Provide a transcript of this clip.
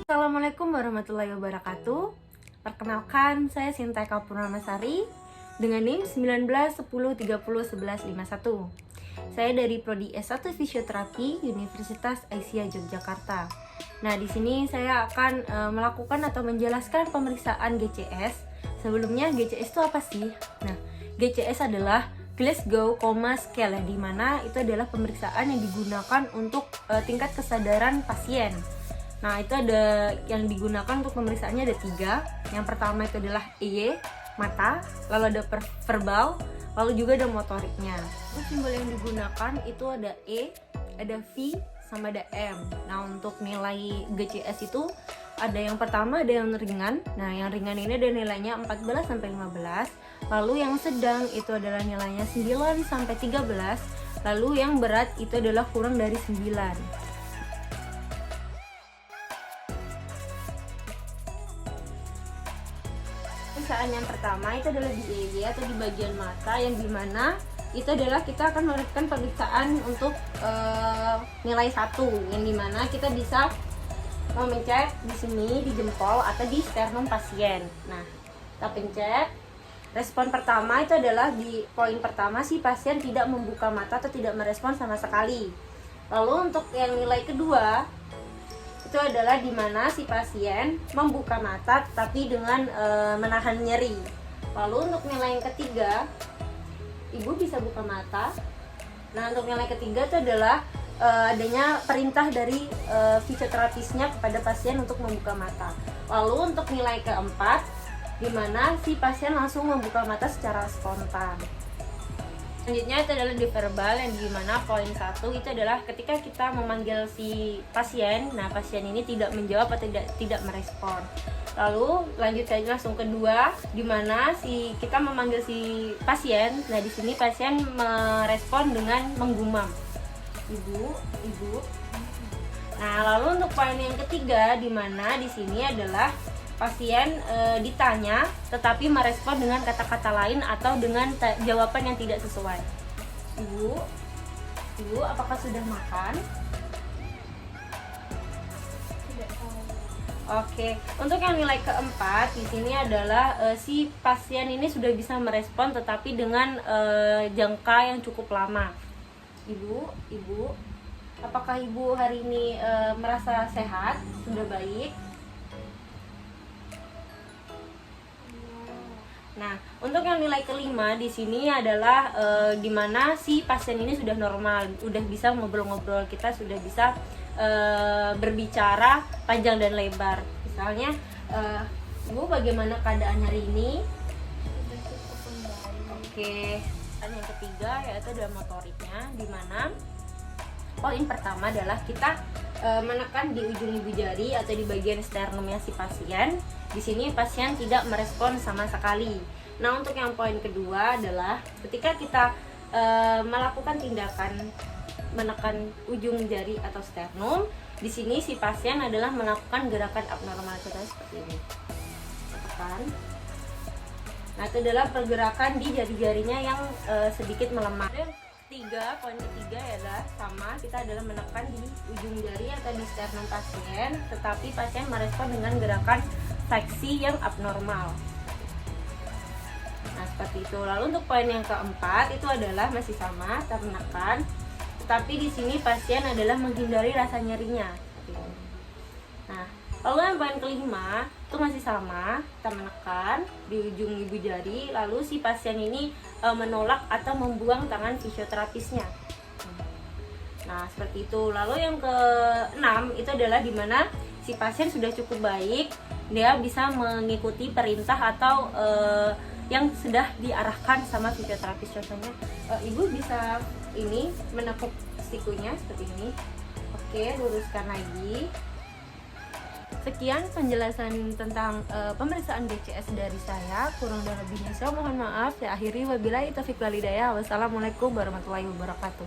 Assalamualaikum warahmatullahi wabarakatuh. Perkenalkan, saya Sinta Eka Purnamasari dengan NIM 1910301151. Saya dari Prodi S1 Fisioterapi Universitas Aisyah Yogyakarta. Nah, di sini saya akan melakukan atau menjelaskan pemeriksaan GCS. Sebelumnya, GCS itu apa sih? Nah, GCS adalah Glasgow Coma Scale, di mana itu adalah pemeriksaan yang digunakan untuk tingkat kesadaran pasien. Nah, itu ada yang digunakan untuk pemeriksaannya ada 3. Yang pertama itu adalah EY, mata, lalu ada verbal, lalu juga ada motoriknya. Terus simbol yang digunakan itu ada E, ada V, sama ada M. Nah, untuk nilai GCS itu ada yang pertama ada yang ringan. Nah, yang ringan ini ada nilainya 14 sampai 15. Lalu yang sedang itu adalah nilainya 9 sampai 13. Lalu yang berat itu adalah kurang dari 9. Pemeriksaan yang pertama itu adalah di EY atau di bagian mata, yang dimana itu adalah kita akan melakukan pemeriksaan untuk nilai 1, yang dimana kita bisa mencet di sini di jempol atau di sternum pasien. Nah, kita pencet. Respon pertama itu adalah di poin pertama si pasien tidak membuka mata atau tidak merespon sama sekali. Lalu untuk yang nilai kedua itu adalah di mana si pasien membuka mata tapi dengan menahan nyeri. Lalu untuk nilai yang ketiga, ibu bisa buka mata. Nah, untuk nilai ketiga itu adalah adanya perintah dari fisioterapisnya kepada pasien untuk membuka mata. Lalu untuk nilai keempat, di mana si pasien langsung membuka mata secara spontan. Selanjutnya itu adalah di verbal, yang dimana poin 1 itu adalah ketika kita memanggil si pasien, nah pasien ini tidak menjawab atau tidak merespon. Lalu lanjut saja langsung kedua, di mana kita memanggil si pasien. Nah, di sini pasien merespon dengan menggumam. Ibu. Nah, lalu untuk poin yang ketiga, di mana di sini adalah pasien ditanya tetapi merespon dengan kata-kata lain atau dengan jawaban yang tidak sesuai. Ibu, apakah sudah makan? Tidak tahu. Oke, untuk yang nilai keempat di sini adalah si pasien ini sudah bisa merespon tetapi dengan jangka yang cukup lama. Ibu, apakah ibu hari ini merasa sehat, sudah baik? Nah, untuk yang nilai kelima di sini adalah di mana si pasien ini sudah normal, udah bisa ngobrol-ngobrol, kita sudah bisa berbicara panjang dan lebar. Misalnya, Ibu bagaimana keadaan hari ini? Sudah cukup membaik. Oke. Dan yang ketiga yaitu adalah motoriknya, di mana poin pertama adalah kita menekan di ujung ibu jari atau di bagian sternumnya si pasien. Di sini pasien tidak merespon sama sekali. Nah, untuk yang poin kedua adalah ketika kita melakukan tindakan menekan ujung jari atau sternum, di sini si pasien adalah melakukan gerakan abnormal seperti ini. Tekan. Nah, itu adalah pergerakan di jari-jarinya yang sedikit melemah. Poin ketiga adalah sama, kita adalah menekan di ujung jari atau di sternum pasien, tetapi pasien merespon dengan gerakan fleksi yang abnormal. Nah, seperti itu. Lalu untuk poin yang keempat itu adalah masih sama, kita menekan, tetapi di sini pasien adalah menghindari rasa nyerinya. Nah, lalu yang poin kelima itu masih sama, kita menekan di ujung ibu jari, lalu si pasien ini menolak atau membuang tangan fisioterapisnya. Nah, seperti itu. Lalu yang keenam itu adalah di mana si pasien sudah cukup baik, dia bisa mengikuti perintah atau yang sudah diarahkan sama fisioterapis. Contohnya, ibu bisa ini menekuk sikunya seperti ini. Oke, luruskan lagi. Sekian penjelasan tentang pemeriksaan GCS dari saya. Kurang dan lebihnya saya mohon maaf. Saya akhiri, wabillahi taufiq wal hidayah. Wassalamualaikum warahmatullahi wabarakatuh.